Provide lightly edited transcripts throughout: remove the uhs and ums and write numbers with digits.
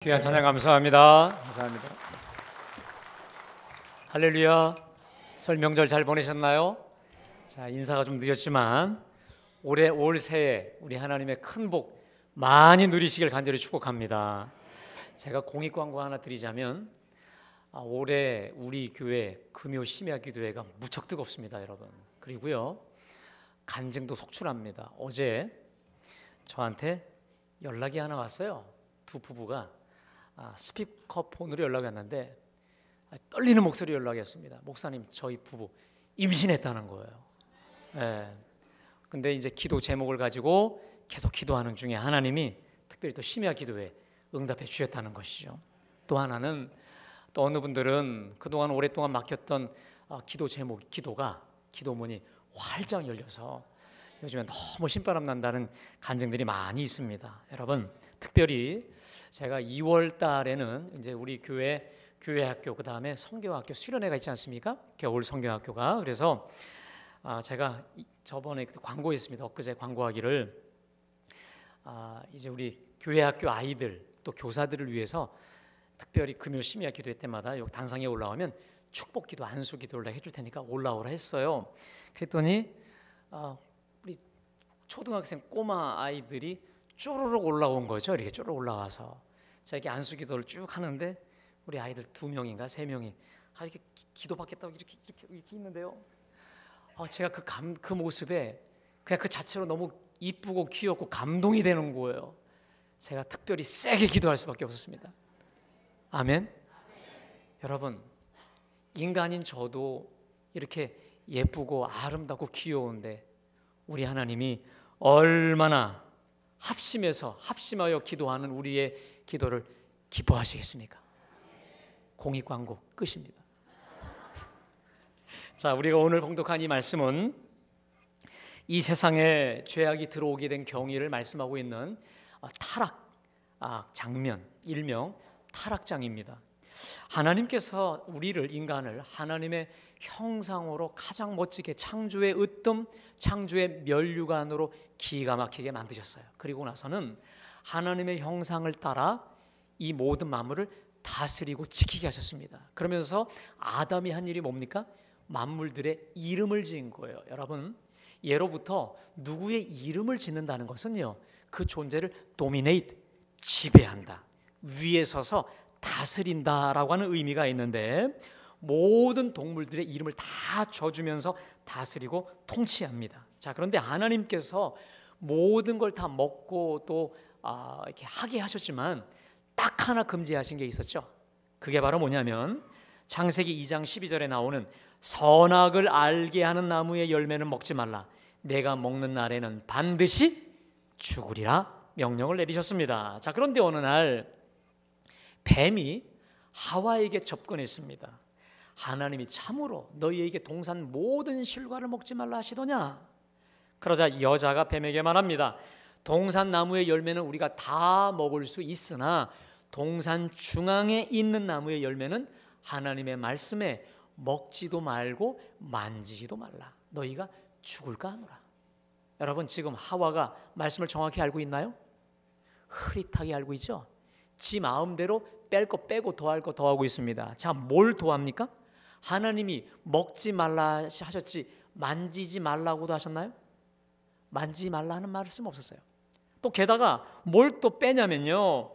귀한 찬양 감사합니다. 감사합니다. 할렐루야. 설 명절 잘 보내셨나요? 자, 인사가 좀 늦었지만 올해 올 새해 우리 하나님의 큰 복 많이 누리시길 간절히 축복합니다. 제가 공익 광고 하나 드리자면 올해 우리 교회 금요 심야 기도회가 무척 뜨겁습니다, 여러분. 그리고요 간증도 속출합니다. 어제 저한테 연락이 하나 왔어요. 두 부부가 스피커폰으로 연락이 왔는데 떨리는 목소리 연락이 왔습니다. 목사님, 저희 부부 임신했다는 거예요. 예. 근데 이제 기도 제목을 가지고 계속 기도하는 중에 하나님이 특별히 또 심야 기도에 응답해 주셨다는 것이죠. 또 하나는 또 어느 분들은 그동안 오랫동안 막혔던 기도 제목, 기도문이 활짝 열려서 요즘에 너무 신바람 난다는 간증들이 많이 있습니다. 여러분, 특별히 제가 2월 달에는 이제 우리 교회학교 그 다음에 성경학교 수련회가 있지 않습니까? 겨울 성경학교가. 그래서 제가 저번에 광고했습니다. 엊그제 광고하기를 이제 우리 교회학교 아이들 또 교사들을 위해서 특별히 금요 심야 기도회 때마다 여기 단상에 올라오면 축복기도 안수기도를 해줄 테니까 올라오라 했어요. 그랬더니 우리 초등학생 꼬마 아이들이 쪼르륵 올라온 거죠. 이렇게 쪼르륵 올라와서 자, 이렇게 안수기도를 쭉 하는데 우리 아이들 2명인가 3명이 이렇게 기도받겠다고 이렇게 있는데요. 제가 그 모습에 그냥 그 자체로 너무 이쁘고 귀엽고 감동이 되는 거예요. 제가 특별히 세게 기도할 수밖에 없었습니다. 아멘. 여러분, 인간인 저도 이렇게 예쁘고 아름답고 귀여운데 우리 하나님이 얼마나 합심하여 기도하는 우리의 기도를 기뻐하시겠습니까? 공익 광고 끝입니다. 자, 우리가 오늘 봉독한 이 말씀은 이 세상에 죄악이 들어오게 된 경위를 말씀하고 있는 타락 장면, 일명 타락장입니다. 하나님께서 우리를, 인간을 하나님의 형상으로 가장 멋지게 창조의 으뜸, 창조의 면류관으로 기가 막히게 만드셨어요. 그리고 나서는 하나님의 형상을 따라 이 모든 만물을 다스리고 지키게 하셨습니다. 그러면서 아담이 한 일이 뭡니까? 만물들의 이름을 지은 거예요. 여러분, 예로부터 누구의 이름을 짓는다는 것은요, 그 존재를 dominate, 지배한다, 위에 서서 다스린다라고 하는 의미가 있는데 모든 동물들의 이름을 다 줘주면서 다스리고 통치합니다. 자, 그런데 하나님께서 모든 걸 다 먹고 또 이렇게 하게 하셨지만 딱 하나 금지하신 게 있었죠. 그게 바로 뭐냐면 창세기 2장 12절에 나오는 선악을 알게 하는 나무의 열매는 먹지 말라. 내가 먹는 날에는 반드시 죽으리라 명령을 내리셨습니다. 자, 그런데 어느 날 뱀이 하와에게 접근했습니다. 하나님이 참으로 너희에게 동산 모든 실과를 먹지 말라 하시더냐? 그러자 여자가 뱀에게 말합니다. 동산 나무의 열매는 우리가 다 먹을 수 있으나 동산 중앙에 있는 나무의 열매는 하나님의 말씀에 먹지도 말고 만지지도 말라. 너희가 죽을까 하노라. 여러분, 지금 하와가 말씀을 정확히 알고 있나요? 흐릿하게 알고 있죠? 지 마음대로 뺄 거 빼고 더할 거 더하고 있습니다. 자, 뭘 더합니까? 하나님이 먹지 말라 하셨지 만지지 말라고도 하셨나요? 만지지 말라 하는 말씀 없었어요. 또 게다가 뭘 또 빼냐면요,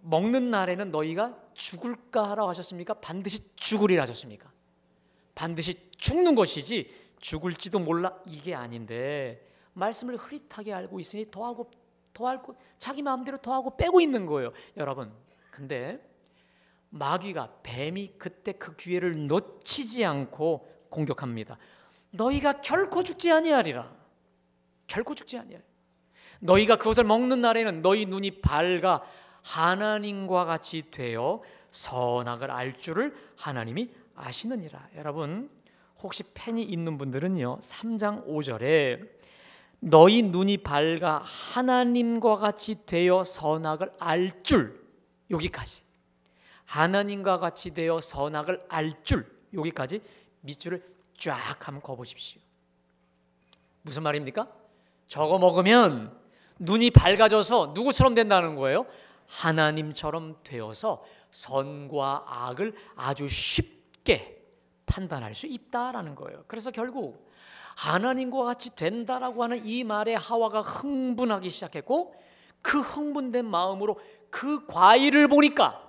먹는 날에는 너희가 죽을까 하라고 하셨습니까? 반드시 죽으리라 하셨습니까? 반드시 죽는 것이지 죽을지도 몰라 이게 아닌데 말씀을 흐릿하게 알고 있으니 더하고 자기 마음대로 더하고 빼고 있는 거예요. 여러분, 근데 마귀가, 뱀이 그때 그 기회를 놓치지 않고 공격합니다. 너희가 결코 죽지 아니하리라. 결코 죽지 아니하리라. 너희가 그것을 먹는 날에는 너희 눈이 밝아 하나님과 같이 되어 선악을 알 줄을 하나님이 아시느니라. 여러분, 혹시 펜이 있는 분들은요, 3장 5절에 너희 눈이 밝아 하나님과 같이 되어 선악을 알 줄, 여기까지, 하나님과 같이 되어 선악을 알 줄, 여기까지 밑줄을 쫙 한번 그어보십시오. 무슨 말입니까? 저거 먹으면 눈이 밝아져서 누구처럼 된다는 거예요? 하나님처럼 되어서 선과 악을 아주 쉽게 판단할 수 있다라는 거예요. 그래서 결국 하나님과 같이 된다라고 하는 이 말에 하와가 흥분하기 시작했고, 그 흥분된 마음으로 그 과일을 보니까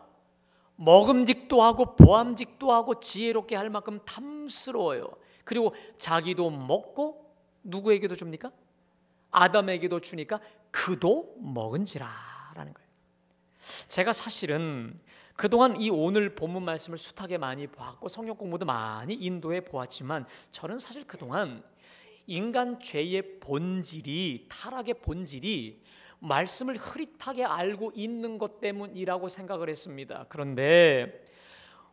먹음직도 하고 보암직도 하고 지혜롭게 할 만큼 탐스러워요. 그리고 자기도 먹고 누구에게도 줍니까? 아담에게도 주니까 그도 먹은지라라는 거예요. 제가 사실은 그동안 이 오늘 본문 말씀을 숱하게 많이 보았고 성경 공부도 많이 인도해 보았지만, 저는 사실 그동안 인간 죄의 본질이, 타락의 본질이 말씀을 흐릿하게 알고 있는 것 때문이라고 생각을 했습니다. 그런데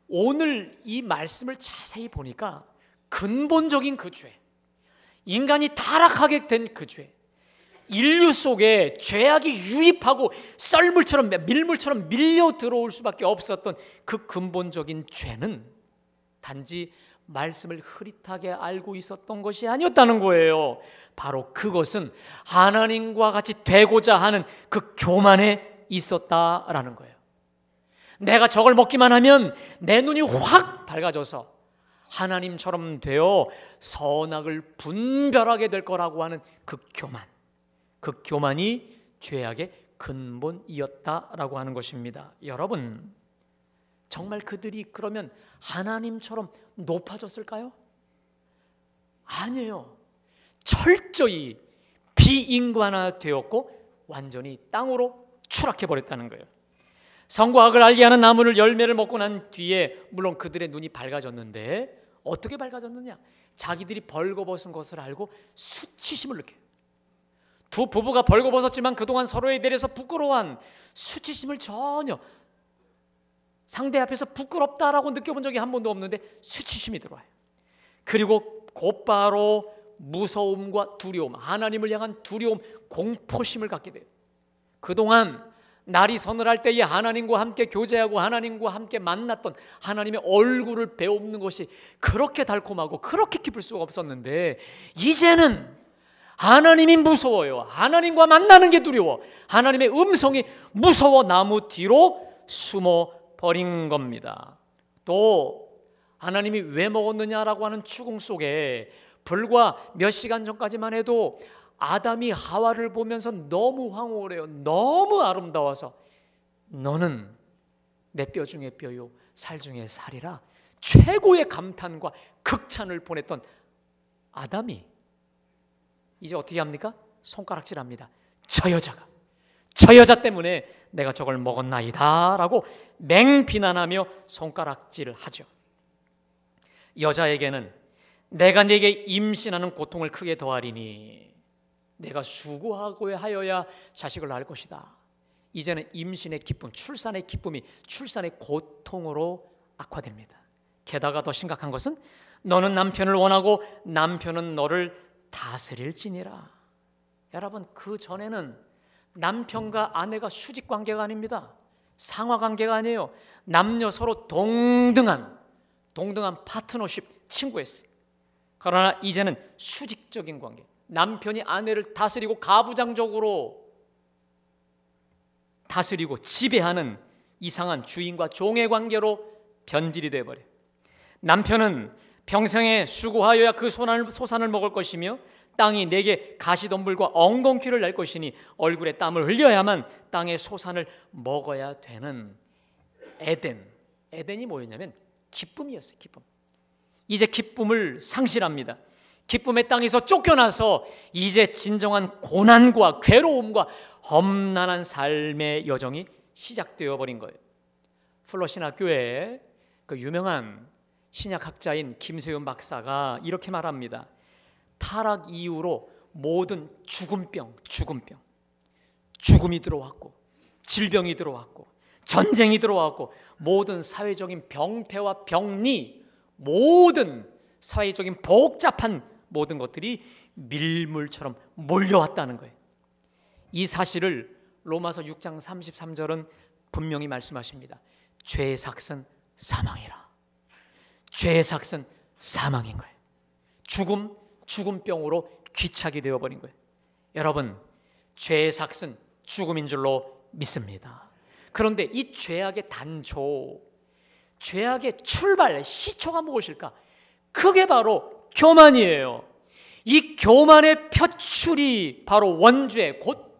오늘 이 말씀을 자세히 보니까 근본적인 그 죄, 인간이 타락하게 된 그 죄, 인류 속에 죄악이 유입하고 썰물처럼 밀물처럼 밀려 들어올 수밖에 없었던 그 근본적인 죄는 단지 말씀을 흐릿하게 알고 있었던 것이 아니었다는 거예요. 바로 그것은 하나님과 같이 되고자 하는 그 교만에 있었다라는 거예요. 내가 저걸 먹기만 하면 내 눈이 확 밝아져서 하나님처럼 되어 선악을 분별하게 될 거라고 하는 그 교만, 그 교만이 죄악의 근본이었다라고 하는 것입니다. 여러분, 정말 그들이 그러면 하나님처럼 높아졌을까요? 아니에요. 철저히 비인간화되었고 완전히 땅으로 추락해버렸다는 거예요. 선과 악을 알게 하는 나무를 열매를 먹고 난 뒤에 물론 그들의 눈이 밝아졌는데, 어떻게 밝아졌느냐? 자기들이 벌거벗은 것을 알고 수치심을 느껴요. 두 부부가 벌거벗었지만 그동안 서로에 대해서 부끄러워한 수치심을 전혀, 상대 앞에서 부끄럽다라고 느껴본 적이 한 번도 없는데 수치심이 들어와요. 그리고 곧바로 무서움과 두려움, 하나님을 향한 두려움, 공포심을 갖게 돼요. 그동안 날이 서늘할 때에 하나님과 함께 교제하고 하나님과 함께 만났던 하나님의 얼굴을 배우는 것이 그렇게 달콤하고 그렇게 기쁠 수가 없었는데, 이제는 하나님이 무서워요. 하나님과 만나는 게 두려워. 하나님의 음성이 무서워 나무 뒤로 숨어 버린 겁니다. 또 하나님이 왜 먹었느냐라고 하는 추궁 속에 불과 몇 시간 전까지만 해도 아담이 하와를 보면서 너무 황홀을 해요. 너무 아름다워서 너는 내 뼈 중에 뼈요 살 중에 살이라 최고의 감탄과 극찬을 보냈던 아담이 이제 어떻게 합니까? 손가락질합니다. 저 여자 때문에 내가 저걸 먹었나이다 라고 맹비난하며 손가락질을 하죠. 여자에게는 내가 네게 임신하는 고통을 크게 더하리니 내가 수고하고 하여야 자식을 낳을 것이다. 이제는 임신의 기쁨, 출산의 기쁨이 출산의 고통으로 악화됩니다. 게다가 더 심각한 것은 너는 남편을 원하고 남편은 너를 다스릴지니라. 여러분, 그 전에는 남편과 아내가 수직 관계가 아닙니다. 상하 관계가 아니에요. 남녀 서로 동등한 파트너십, 친구였어요. 그러나 이제는 수직적인 관계, 남편이 아내를 다스리고 가부장적으로 다스리고 지배하는 이상한 주인과 종의 관계로 변질이 되어버려요. 남편은 평생에 수고하여야 그 소산을 먹을 것이며 땅이 내게 가시덤불과 엉겅퀴를 낼 것이니 얼굴에 땀을 흘려야만 땅의 소산을 먹어야 되는 에덴이 뭐였냐면 기쁨이었어요. 기쁨. 이제 기쁨을 상실합니다. 기쁨의 땅에서 쫓겨나서 이제 진정한 고난과 괴로움과 험난한 삶의 여정이 시작되어 버린 거예요. 플러신학교에 그 유명한 신약학자인 김세윤 박사가 이렇게 말합니다. 타락 이후로 모든 죽음이 들어왔고 질병이 들어왔고 전쟁이 들어왔고 모든 사회적인 병폐와 병리, 모든 사회적인 복잡한 모든 것들이 밀물처럼 몰려왔다는 거예요. 이 사실을 로마서 6장 33절은 분명히 말씀하십니다. 죄의 삭은 사망이라. 죄의 삭은 사망인 거예요. 죽음병으로 귀착이 되어버린 거예요. 여러분, 죄의 삭은 죽음인 줄로 믿습니다. 그런데 이 죄악의 단초, 죄악의 출발, 시초가 무엇일까? 그게 바로 교만이에요. 이 교만의 표출이 바로 원죄, 곧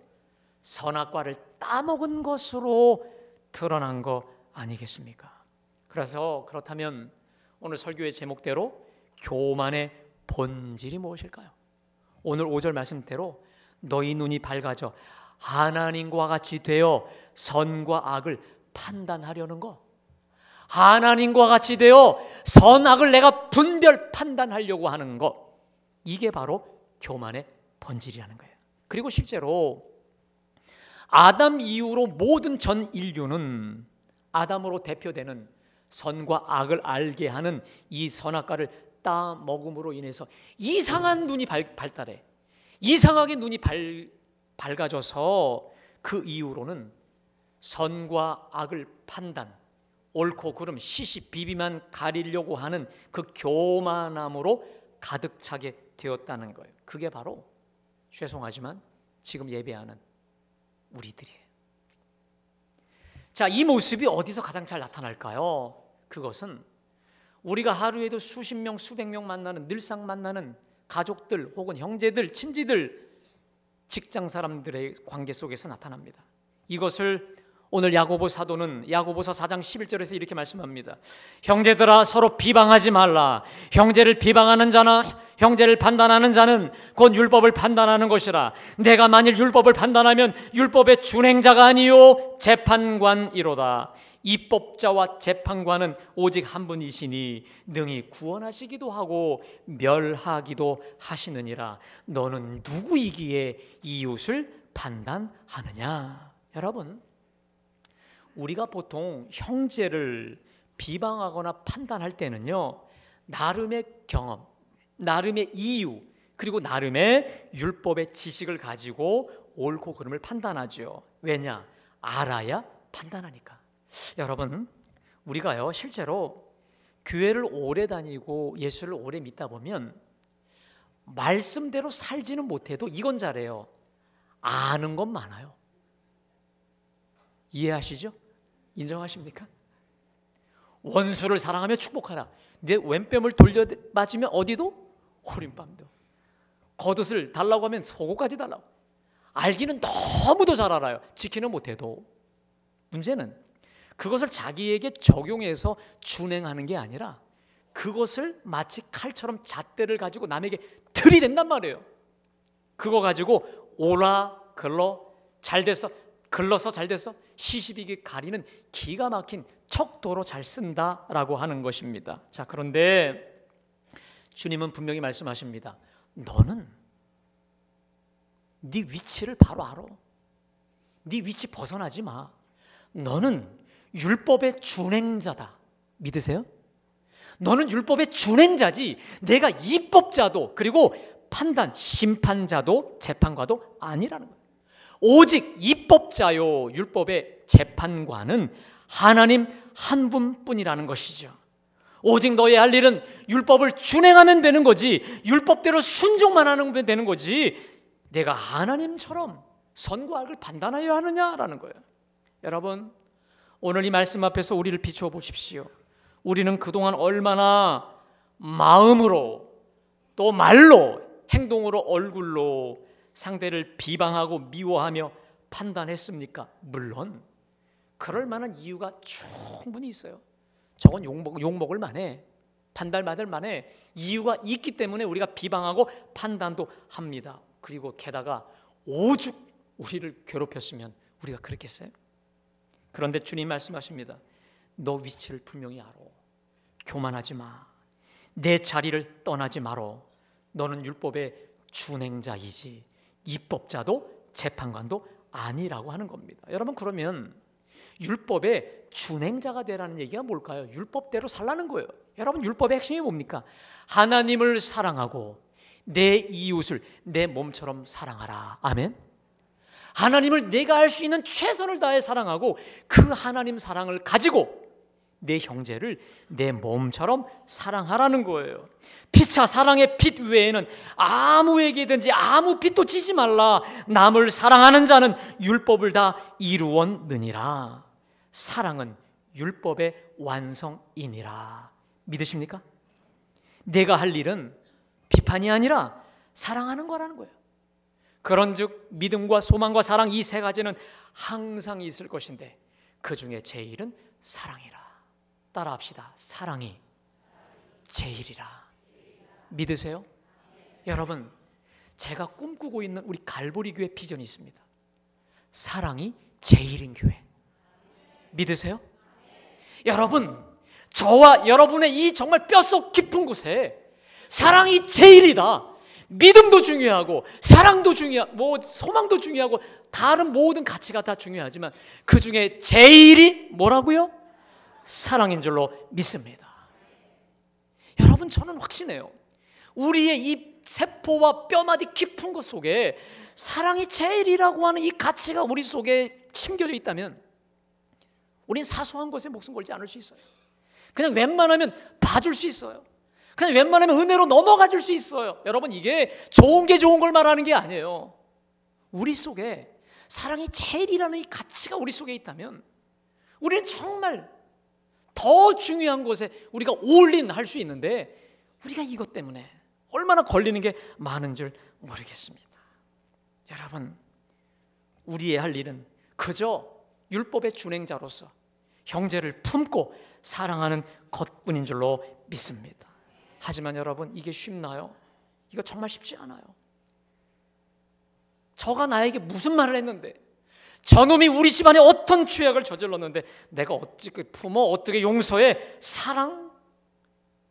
선악과를 따먹은 것으로 드러난 거 아니겠습니까? 그래서 그렇다면 오늘 설교의 제목대로 교만의 본질이 무엇일까요? 오늘 5절 말씀대로 너희 눈이 밝아져 하나님과 같이 되어 선과 악을 판단하려는 거, 하나님과 같이 되어 선악을 내가 분별 판단하려고 하는 것, 이게 바로 교만의 본질이라는 거예요. 그리고 실제로 아담 이후로 모든 전 인류는 아담으로 대표되는 선과 악을 알게 하는 이 선악과를 따먹음으로 인해서 이상한 눈이 발달해, 이상하게 눈이 밝아져서 그 이후로는 선과 악을 판단, 옳고 그름, 시시 비비만 가리려고 하는 그 교만함으로 가득 차게 되었다는 거예요. 그게 바로 죄송하지만 지금 예배하는 우리들이에요. 자, 이 모습이 어디서 가장 잘 나타날까요? 그것은 우리가 하루에도 수십 명, 수백 명 만나는, 늘상 만나는 가족들 혹은 형제들, 친지들, 직장 사람들의 관계 속에서 나타납니다. 이것을 오늘 야고보 사도는 야고보서 4장 11절에서 이렇게 말씀합니다. 형제들아, 서로 비방하지 말라. 형제를 비방하는 자나 형제를 판단하는 자는 곧 율법을 판단하는 것이라. 내가 만일 율법을 판단하면 율법의 준행자가 아니요 재판관이로다. 입법자와 재판관은 오직 한 분이시니 능히 구원하시기도 하고 멸하기도 하시느니라. 너는 누구이기에 이웃을 판단하느냐? 여러분, 우리가 보통 형제를 비방하거나 판단할 때는요, 나름의 경험, 나름의 이유, 그리고 나름의 율법의 지식을 가지고 옳고 그름을 판단하죠. 왜냐? 알아야 판단하니까. 여러분, 우리가요 실제로 교회를 오래 다니고 예수를 오래 믿다 보면 말씀대로 살지는 못해도 이건 잘해요. 아는 건 많아요. 이해하시죠? 인정하십니까? 원수를 사랑하며 축복하라. 내 왼뺨을 돌려 맞으면 어디도? 호림밤도. 겉옷을 달라고 하면 속옷까지 달라고. 알기는 너무도 잘 알아요. 지키는 못해도. 문제는 그것을 자기에게 적용해서 준행하는 게 아니라 그것을 마치 칼처럼 잣대를 가지고 남에게 들이댄단 말이에요. 그거 가지고 오라 글러 잘 됐어, 글러서 잘 됐어, 시시비기 가리는 기가 막힌 척도로 잘 쓴다라고 하는 것입니다. 자, 그런데 주님은 분명히 말씀하십니다. 너는 네 위치를 바로 알아. 네 위치 벗어나지 마. 너는 율법의 준행자다. 믿으세요? 너는 율법의 준행자지 내가 입법자도 그리고 판단, 심판자도 재판관도 아니라는 거예요. 오직 입법자요 율법의 재판관은 하나님 한 분뿐이라는 것이죠. 오직 너의 할 일은 율법을 준행하면 되는 거지, 율법대로 순종만 하면 되는 거지, 내가 하나님처럼 선과 악을 판단하여야 하느냐라는 거예요. 여러분, 오늘 이 말씀 앞에서 우리를 비추어 보십시오. 우리는 그동안 얼마나 마음으로 또 말로 행동으로 얼굴로 상대를 비방하고 미워하며 판단했습니까? 물론 그럴 만한 이유가 충분히 있어요. 저건 욕먹을 만해, 판단받을 만해. 이유가 있기 때문에 우리가 비방하고 판단도 합니다. 그리고 게다가 오죽 우리를 괴롭혔으면 우리가 그랬겠어요? 그런데 주님 말씀하십니다. 너 위치를 분명히 알아. 교만하지 마. 내 자리를 떠나지 마라. 너는 율법의 준행자이지 입법자도 재판관도 아니라고 하는 겁니다. 여러분, 그러면 율법의 준행자가 되라는 얘기가 뭘까요? 율법대로 살라는 거예요. 여러분, 율법의 핵심이 뭡니까? 하나님을 사랑하고 내 이웃을 내 몸처럼 사랑하라. 아멘. 하나님을 내가 할 수 있는 최선을 다해 사랑하고 그 하나님 사랑을 가지고 내 형제를 내 몸처럼 사랑하라는 거예요. 피차 사랑의 빛 외에는 아무에게든지 아무 빛도 지지 말라. 남을 사랑하는 자는 율법을 다 이루었느니라. 사랑은 율법의 완성이니라. 믿으십니까? 내가 할 일은 비판이 아니라 사랑하는 거라는 거예요. 그런즉 믿음과 소망과 사랑, 이 세 가지는 항상 있을 것인데 그 중에 제일은 사랑이라. 따라합시다. 사랑이 제일이라. 믿으세요? 여러분, 제가 꿈꾸고 있는 우리 갈보리 교회 비전이 있습니다. 사랑이 제일인 교회. 믿으세요? 여러분, 저와 여러분의 이 정말 뼛속 깊은 곳에 사랑이 제일이다. 믿음도 중요하고 사랑도 중요하고 소망도 중요하고 다른 모든 가치가 다 중요하지만 그 중에 제일이 뭐라고요? 사랑인 줄로 믿습니다. 여러분, 저는 확신해요. 우리의 이 세포와 뼈마디 깊은 것 속에 사랑이 제일이라고 하는 이 가치가 우리 속에 심겨져 있다면 우린 사소한 것에 목숨 걸지 않을 수 있어요. 그냥 웬만하면 봐줄 수 있어요. 그냥 웬만하면 은혜로 넘어가 줄 수 있어요. 여러분, 이게 좋은 게 좋은 걸 말하는 게 아니에요. 우리 속에 사랑이 제일이라는 이 가치가 우리 속에 있다면 우리는 정말 더 중요한 것에 우리가 올인할 수 있는데 우리가 이것 때문에 얼마나 걸리는 게 많은 줄 모르겠습니다. 여러분, 우리의 할 일은 그저 율법의 준행자로서 형제를 품고 사랑하는 것뿐인 줄로 믿습니다. 하지만 여러분, 이게 쉽나요? 이거 정말 쉽지 않아요. 저가 나에게 무슨 말을 했는데, 저놈이 우리 집안에 어떤 죄악을 저질렀는데 내가 어떻게 품어, 어떻게 용서해, 사랑,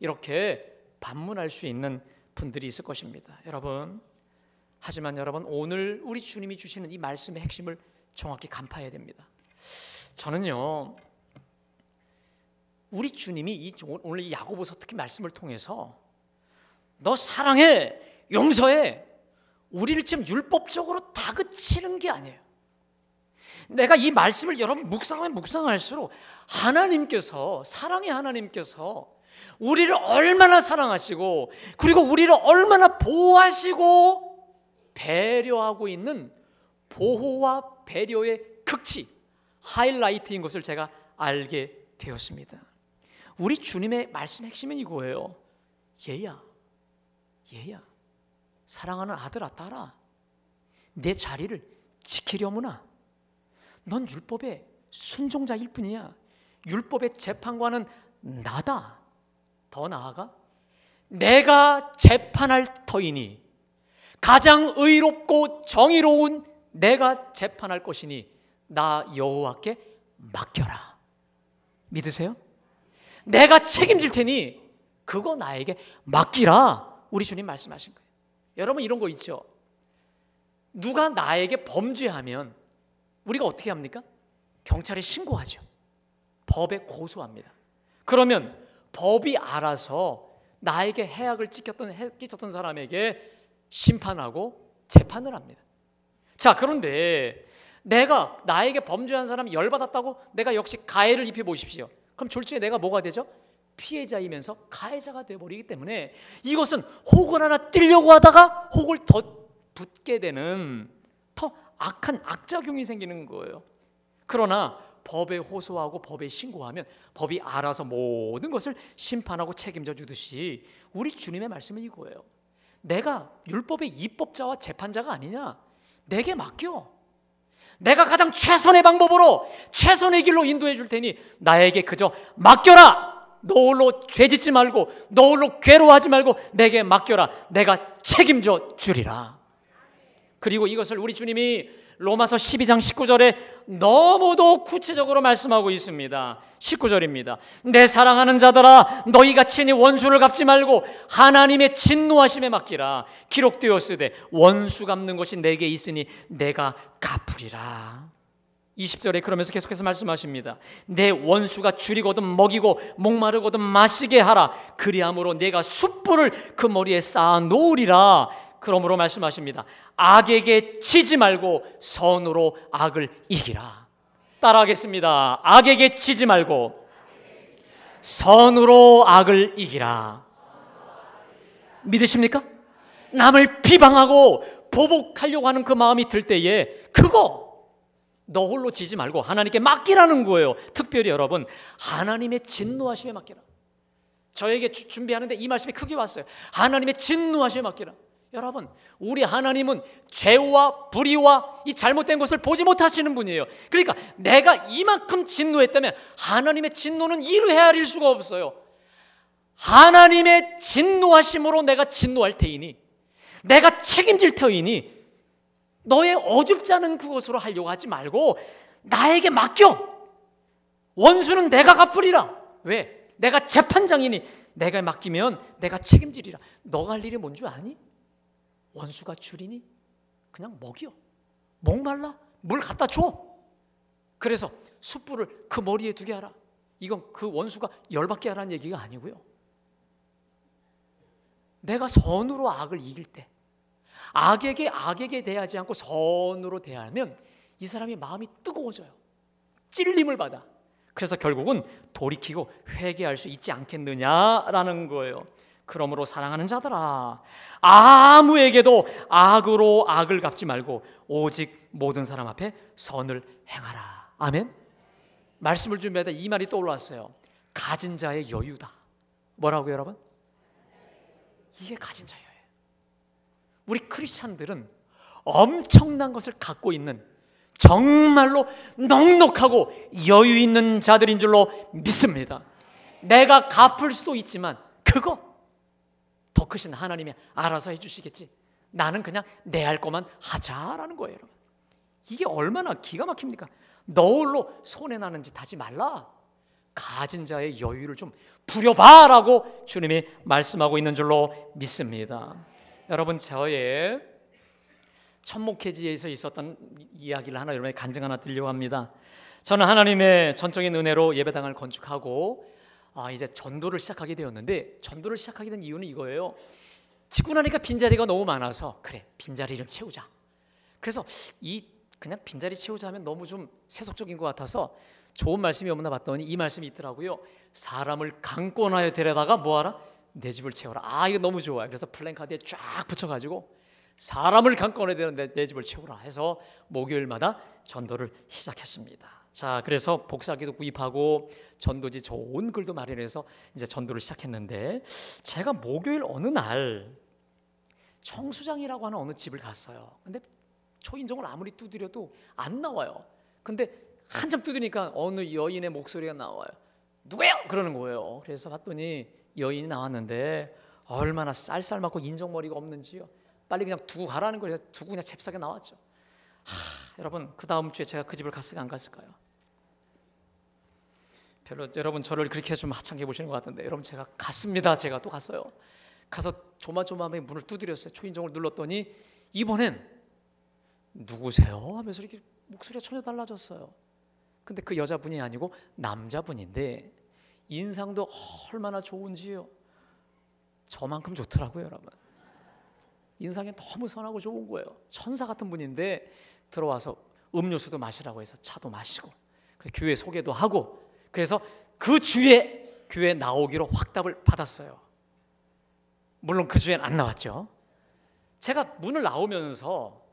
이렇게 반문할 수 있는 분들이 있을 것입니다. 여러분, 하지만 여러분, 오늘 우리 주님이 주시는 이 말씀의 핵심을 정확히 간파해야 됩니다. 저는요, 우리 주님이 오늘 이 야고보서 특히 말씀을 통해서 너 사랑해, 용서해, 우리를 지금 율법적으로 다그치는 게 아니에요. 내가 이 말씀을 여러분 묵상하면 묵상할수록 하나님께서, 사랑의 하나님께서 우리를 얼마나 사랑하시고 그리고 우리를 얼마나 보호하시고 배려하고 있는 보호와 배려의 극치, 하이라이트인 것을 제가 알게 되었습니다. 우리 주님의 말씀 핵심은 이거예요. 얘야, 사랑하는 아들아, 딸아, 내 자리를 지키려무나 넌 율법의 순종자일 뿐이야. 율법의 재판관은 나다. 더 나아가 내가 재판할 터이니 가장 의롭고 정의로운 내가 재판할 것이니 나 여호와께 맡겨라. 믿으세요? 내가 책임질 테니 그거 나에게 맡기라. 우리 주님 말씀하신 거예요. 여러분, 이런 거 있죠? 누가 나에게 범죄하면 우리가 어떻게 합니까? 경찰에 신고하죠. 법에 고소합니다. 그러면 법이 알아서 나에게 해악을 끼쳤던 사람에게 심판하고 재판을 합니다. 자, 그런데 내가 나에게 범죄한 사람이 열받았다고 내가 역시 가해를 입혀보십시오. 그럼 졸지에 내가 뭐가 되죠? 피해자이면서 가해자가 되어버리기 때문에 이것은 혹을 하나 띄려고 하다가 혹을 더 붙게 되는 더 악한 악작용이 생기는 거예요. 그러나 법에 호소하고 법에 신고하면 법이 알아서 모든 것을 심판하고 책임져 주듯이 우리 주님의 말씀은 이거예요. 내가 율법의 입법자와 재판자가 아니냐? 내게 맡겨. 내가 가장 최선의 방법으로 최선의 길로 인도해 줄 테니 나에게 그저 맡겨라. 너 홀로 죄짓지 말고 너 홀로 괴로워하지 말고 내게 맡겨라. 내가 책임져 주리라. 그리고 이것을 우리 주님이 로마서 12장 19절에 너무도 구체적으로 말씀하고 있습니다. 19절입니다. 내 사랑하는 자들아, 너희가 친히 원수를 갚지 말고 하나님의 진노하심에 맡기라. 기록되었으되 원수 갚는 것이 내게 있으니 내가 갚으리라. 20절에 그러면서 계속해서 말씀하십니다. 내 원수가 줄이거든 먹이고 목마르거든 마시게 하라. 그리함으로 내가 숯불을 그 머리에 쌓아 놓으리라. 그러므로 말씀하십니다. 악에게 치지 말고 선으로 악을 이기라. 따라하겠습니다. 악에게 치지 말고 선으로 악을 이기라. 믿으십니까? 남을 비방하고 보복하려고 하는 그 마음이 들 때에 그거 너 홀로 지지 말고 하나님께 맡기라는 거예요. 특별히 여러분, 하나님의 진노하심에 맡기라. 저에게 준비하는데 이 말씀이 크게 왔어요. 하나님의 진노하심에 맡기라. 여러분, 우리 하나님은 죄와 불의와 이 잘못된 것을 보지 못하시는 분이에요. 그러니까 내가 이만큼 진노했다면 하나님의 진노는 이루 헤아릴 수가 없어요. 하나님의 진노하심으로 내가 진노할 테이니, 내가 책임질 터이니 너의 어줍지 않은 그것으로 하려고 하지 말고 나에게 맡겨. 원수는 내가 갚으리라. 왜? 내가 재판장이니 내가 맡기면 내가 책임지리라. 너가 할 일이 뭔 줄 아니? 원수가 줄이니 그냥 먹여. 목말라? 물 갖다 줘. 그래서 숯불을 그 머리에 두게 하라. 이건 그 원수가 열받게 하라는 얘기가 아니고요. 내가 선으로 악을 이길 때, 악에게 대하지 않고 선으로 대하면 이 사람이 마음이 뜨거워져요. 찔림을 받아. 그래서 결국은 돌이키고 회개할 수 있지 않겠느냐라는 거예요. 그러므로 사랑하는 자들아, 아무에게도 악으로 악을 갚지 말고 오직 모든 사람 앞에 선을 행하라. 아멘. 말씀을 준비하다 이 말이 떠올랐어요. 가진 자의 여유다. 뭐라고요, 여러분? 이게 가진 자예요. 우리 크리스찬들은 엄청난 것을 갖고 있는 정말로 넉넉하고 여유 있는 자들인 줄로 믿습니다. 내가 갚을 수도 있지만 그거 더 크신 하나님이 알아서 해주시겠지. 나는 그냥 내 할 것만 하자라는 거예요. 여러분, 이게 얼마나 기가 막힙니까? 너 홀로 손해나는 짓 하지 말라. 가진 자의 여유를 좀 부려봐라고 주님이 말씀하고 있는 줄로 믿습니다. 여러분, 저의 천목회지에서 있었던 이야기를 하나 여러분에게 간증 하나 드리려고 합니다. 저는 하나님의 전적인 은혜로 예배당을 건축하고 이제 전도를 시작하게 되었는데, 전도를 시작하게 된 이유는 이거예요. 짓고 나니까 빈자리가 너무 많아서 그래, 빈자리 좀 채우자. 그래서 그냥 빈자리 채우자 하면 너무 좀 세속적인 것 같아서 좋은 말씀이 없나 봤더니 이 말씀이 있더라고요. 사람을 강권하여 데려다가 뭐하라? 내 집을 채워라. 이거 너무 좋아요. 그래서 플랜카드에 쫙 붙여가지고 사람을 강권하여 데려다 내 집을 채우라 해서 목요일마다 전도를 시작했습니다. 자, 그래서 복사기도 구입하고 전도지 좋은 글도 마련해서 이제 전도를 시작했는데, 제가 목요일 어느 날 청수장이라고 하는 어느 집을 갔어요. 근데 초인종을 아무리 두드려도 안 나와요. 근데 한참 두드리니까 어느 여인의 목소리가 나와요. 누구예요? 그러는 거예요. 그래서 봤더니 여인이 나왔는데 얼마나 쌀쌀맞고 인정머리가 없는지요. 빨리 그냥 두고 가라는 거예요. 두고 그냥 잽싸게 나왔죠. 여러분, 그 다음 주에 제가 그 집을 갔을까 안 갔을까요? 별로 여러분 저를 그렇게 좀 하찮게 보시는 것 같은데, 여러분 제가 갔습니다. 제가 또 갔어요. 가서 조마조마하게 문을 두드렸어요. 초인종을 눌렀더니 이번엔 누구세요? 하면서 이렇게 목소리가 전혀 달라졌어요. 근데 그 여자분이 아니고 남자분인데 인상도 얼마나 좋은지요. 저만큼 좋더라고요, 여러분. 인상이 너무 선하고 좋은 거예요. 천사 같은 분인데 들어와서 음료수도 마시라고 해서 차도 마시고, 그래서 교회 소개도 하고, 그래서 그 주에 교회 나오기로 확답을 받았어요. 물론 그 주엔 안 나왔죠. 제가 문을 나오면서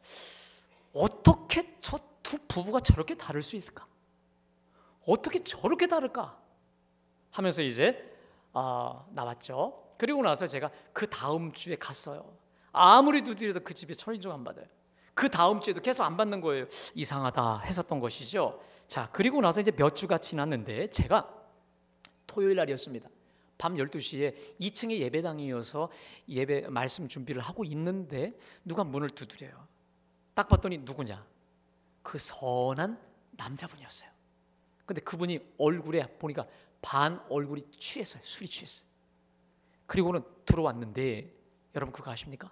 어떻게 저 두 부부가 저렇게 다를 수 있을까? 어떻게 저렇게 다를까? 하면서 이제 나왔죠. 그리고 나서 제가 그 다음 주에 갔어요. 아무리 두드려도 그 집에 초인종 안 받아요. 그 다음 주에도 계속 안 받는 거예요. 이상하다 했었던 것이죠. 자, 그리고 나서 이제 몇 주가 지났는데 제가 토요일 날이었습니다. 밤 12시에 2층에 예배당이어서 예배 말씀 준비를 하고 있는데 누가 문을 두드려요. 딱 봤더니 누구냐? 그 선한 남자분이었어요. 근데 그분이 얼굴에 보니까 반 얼굴이 취했어요. 술이 취했어요. 그리고는 들어왔는데 여러분 그거 아십니까?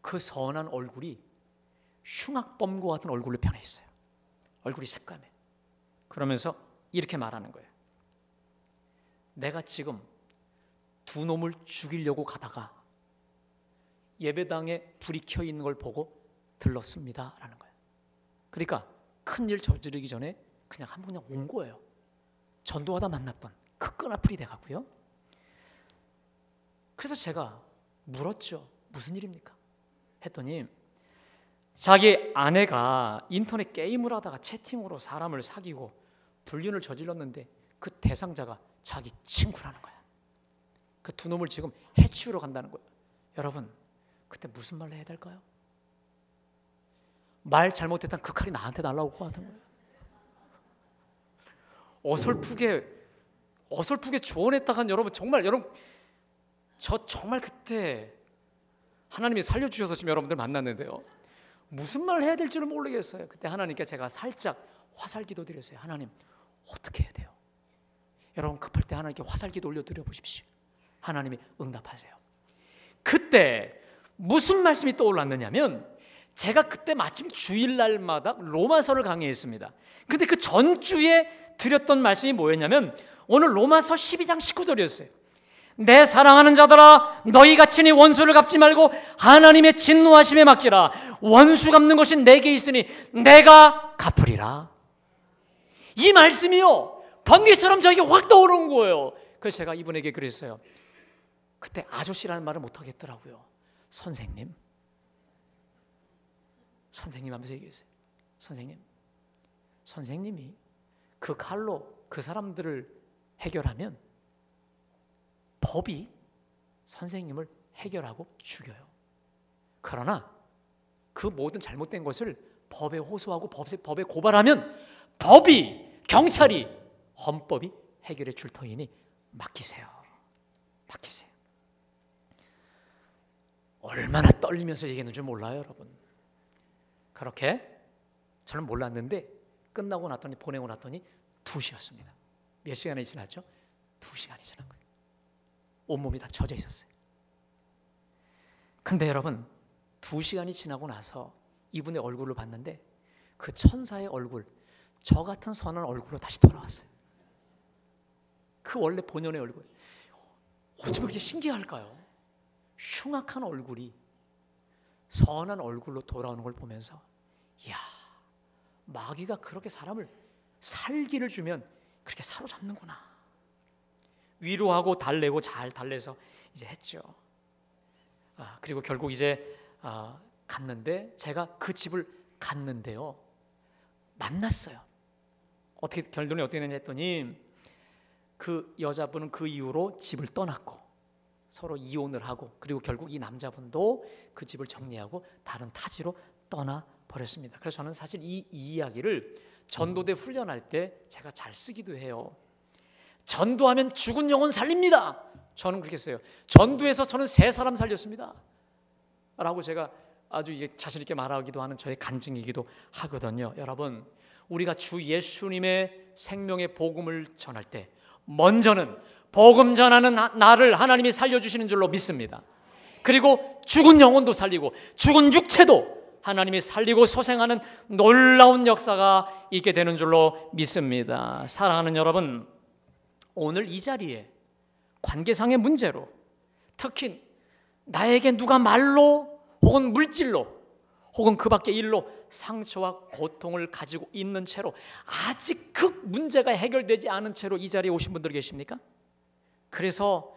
그 선한 얼굴이 흉악범과 같은 얼굴로 변해 있어요. 얼굴이 새까매. 그러면서 이렇게 말하는 거예요. 내가 지금 두 놈을 죽이려고 가다가 예배당에 불이 켜 있는 걸 보고 들렀습니다 라는 거예요. 그러니까 큰일 저지르기 전에 그냥 온 거예요. 전도하다 만났던 그 끈앞풀이 돼가고요. 그래서 제가 물었죠. 무슨 일입니까? 했더니 자기 아내가 인터넷 게임을 하다가 채팅으로 사람을 사귀고 불륜을 저질렀는데 그 대상자가 자기 친구라는 거야. 그 두 놈을 지금 해치우러 간다는 거예요. 여러분, 그때 무슨 말을 해야 될까요? 말 잘못했다면 그 칼이 나한테 날아올 것 같은 거예요. 어설프게 조언했다간 여러분, 저 정말 그때 하나님이 살려주셔서 지금 여러분들 만났는데요, 무슨 말을 해야 될지를 모르겠어요. 그때 하나님께 제가 살짝 화살 기도 드렸어요. 하나님, 어떻게 해야 돼요? 여러분, 급할 때 하나님께 화살 기도 올려드려 보십시오. 하나님이 응답하세요. 그때 무슨 말씀이 떠올랐느냐면, 제가 그때 마침 주일날마다 로마서를 강의했습니다. 근데 그 전주에 드렸던 말씀이 뭐였냐면, 오늘 로마서 12장 19절이었어요. 내 사랑하는 자들아, 너희가 친히 원수를 갚지 말고 하나님의 진노하심에 맡기라. 원수 갚는 것이 내게 있으니 내가 갚으리라. 이 말씀이요, 번개처럼 저에게 확 떠오른 거예요. 그래서 제가 이분에게 그랬어요. 그때 아저씨라는 말을 못하겠더라고요. 선생님 하면서 얘기했어요. 선생님이 그 칼로 그 사람들을 해결하면 법이 선생님을 해결하고 죽여요. 그러나 그 모든 잘못된 것을 법에 호소하고 법에 고발하면 경찰이, 헌법이 해결해 줄 터이니 맡기세요. 얼마나 떨리면서 얘기했는 줄 몰라요, 여러분. 그렇게 저는 몰랐는데 보내고 났더니 2시였습니다. 몇 시간이 지났죠? 2시간이 지난 거예요. 온몸이 다 젖어 있었어요. 근데 여러분, 2시간이 지나고 나서 이분의 얼굴을 봤는데 그 천사의 얼굴, 저 같은 선한 얼굴로 다시 돌아왔어요. 그 원래 본연의 얼굴. 어쩜 그렇게 신기할까요? 흉악한 얼굴이 선한 얼굴로 돌아오는 걸 보면서, 이야, 마귀가 그렇게 사람을 살기를 주면 그렇게 사로잡는구나. 위로하고 달래고 잘 달래서 이제 했죠. 그리고 결국 이제 갔는데, 제가 그 집을 갔는데요, 만났어요. 결론이 어떻게 됐냐 했더니, 그 여자분은 그 이후로 집을 떠났고 서로 이혼을 하고, 그리고 결국 이 남자분도 그 집을 정리하고 다른 타지로 떠나버렸습니다. 그래서 저는 사실 이 이야기를 전도대 훈련할 때 제가 잘 쓰기도 해요. 전도하면 죽은 영혼 살립니다. 저는 그렇게 써요. 전도에서 저는 3사람 살렸습니다 라고 제가 아주 자신 있게 말하기도 하는 저의 간증이기도 하거든요. 여러분, 우리가 주 예수님의 생명의 복음을 전할 때 먼저는 복음 전하는 나를 하나님이 살려주시는 줄로 믿습니다. 그리고 죽은 영혼도 살리고 죽은 육체도 하나님이 살리고 소생하는 놀라운 역사가 있게 되는 줄로 믿습니다. 사랑하는 여러분, 오늘 이 자리에 관계상의 문제로, 특히 나에게 누가 말로 혹은 물질로 혹은 그 밖의 일로 상처와 고통을 가지고 있는 채로 아직 그 문제가 해결되지 않은 채로 이 자리에 오신 분들 계십니까? 그래서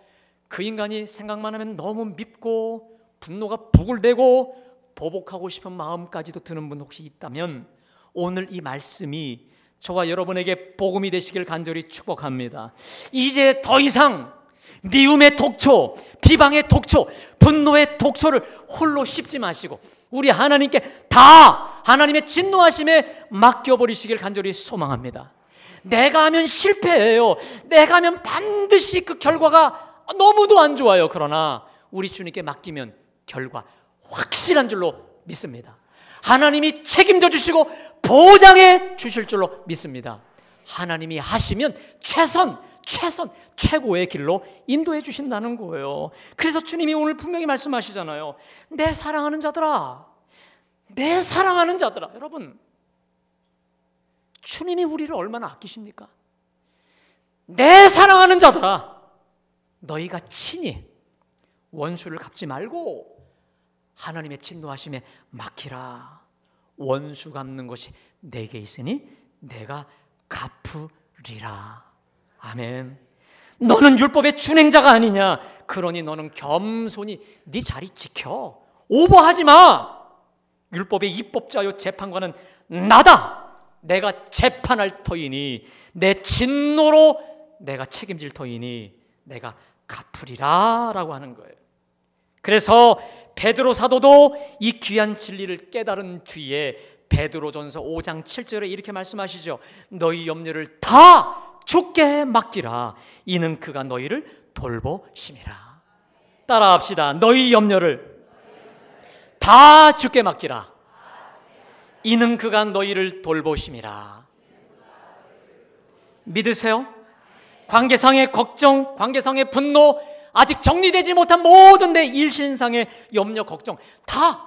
그 인간이 생각만 하면 너무 밉고 분노가 부글대고 보복하고 싶은 마음까지도 드는 분 혹시 있다면, 오늘 이 말씀이 저와 여러분에게 복음이 되시길 간절히 축복합니다. 이제 더 이상 미움의 독초, 비방의 독초, 분노의 독초를 홀로 씹지 마시고 우리 하나님께 다 하나님의 진노하심에 맡겨버리시길 간절히 소망합니다. 내가 하면 실패해요. 내가 하면 반드시 그 결과가 너무도 안 좋아요. 그러나 우리 주님께 맡기면 결과 확실한 줄로 믿습니다. 하나님이 책임져 주시고 보장해 주실 줄로 믿습니다. 하나님이 하시면 최고의 길로 인도해 주신다는 거예요. 그래서 주님이 오늘 분명히 말씀하시잖아요. 내 사랑하는 자들아, 내 사랑하는 자들아. 여러분, 주님이 우리를 얼마나 아끼십니까? 내 사랑하는 자들아, 너희가 친히 원수를 갚지 말고 하나님의 진노하심에 맡기라. 원수 갚는 것이 내게 있으니 내가 갚으리라. 아멘. 너는 율법의 준행자가 아니냐? 그러니 너는 겸손히 네 자리 지켜. 오버하지 마. 율법의 입법자요 재판관은 나다. 내가 재판할 터이니, 내 진노로 내가 책임질 터이니 내가 갚으리라 라고 하는 거예요. 그래서 베드로 사도도 이 귀한 진리를 깨달은 뒤에 베드로전서 5장 7절에 이렇게 말씀하시죠. 너희 염려를 다 주께 맡기라. 이는 그가 너희를 돌보심이라. 따라합시다. 너희 염려를 다 주께 맡기라. 이는 그가 너희를 돌보심이라. 믿으세요? 관계상의 걱정, 관계상의 분노, 아직 정리되지 못한 모든 내 일신상의 염려, 걱정 다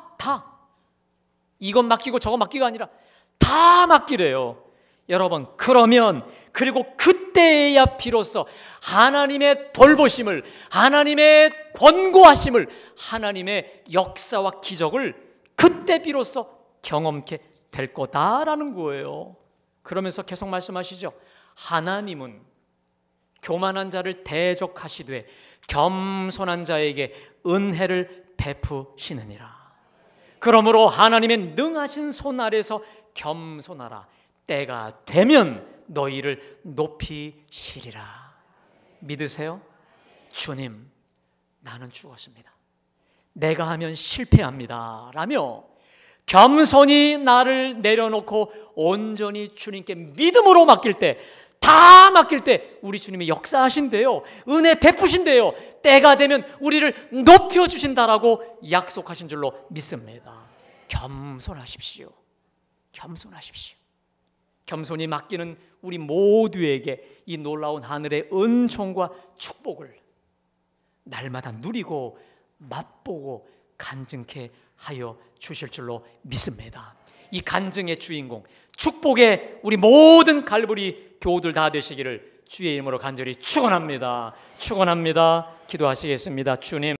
이것 맡기고 저것 맡기가 아니라 다 맡기래요. 여러분, 그러면 그리고 그때야 비로소 하나님의 돌보심을, 하나님의 권고하심을, 하나님의 역사와 기적을 그때 비로소 경험케 될 거다라는 거예요. 그러면서 계속 말씀하시죠. 하나님은 교만한 자를 대적하시되 겸손한 자에게 은혜를 베푸시느니라. 그러므로 하나님의 능하신 손 아래서 겸손하라. 때가 되면 너희를 높이시리라. 믿으세요? 주님, 나는 죽었습니다. 내가 하면 실패합니다 라며 겸손히 나를 내려놓고 온전히 주님께 믿음으로 맡길 때, 다 맡길 때 우리 주님이 역사하신대요. 은혜 베푸신대요. 때가 되면 우리를 높여주신다라고 약속하신 줄로 믿습니다. 겸손하십시오. 겸손하십시오. 겸손히 맡기는 우리 모두에게 이 놀라운 하늘의 은총과 축복을 날마다 누리고 맛보고 간증케 하여 주실 줄로 믿습니다. 이 간증의 주인공, 축복의 우리 모든 갈보리 교우들 다 되시기를 주의 이름으로 간절히 축원합니다. 축원합니다. 기도하시겠습니다. 주님,